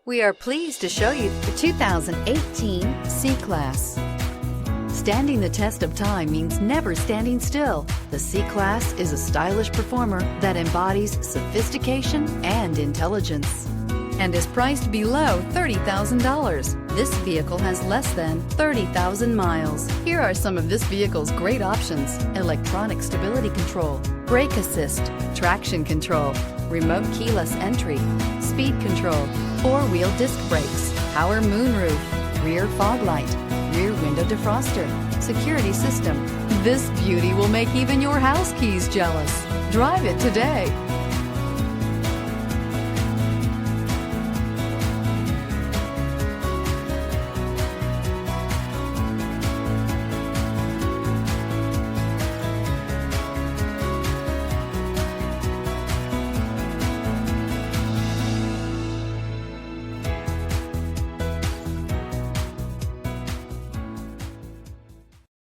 We are pleased to show you the 2018 C-Class. Standing the test of time means never standing still. The C-Class is a stylish performer that embodies sophistication and intelligence and is priced below $30,000. This vehicle has less than 30,000 miles. Here are some of this vehicle's great options: electronic stability control, brake assist, traction control, remote keyless entry, speed control, four-wheel disc brakes, power moonroof, rear fog light, rear window defroster, security system. This beauty will make even your house keys jealous. Drive it today.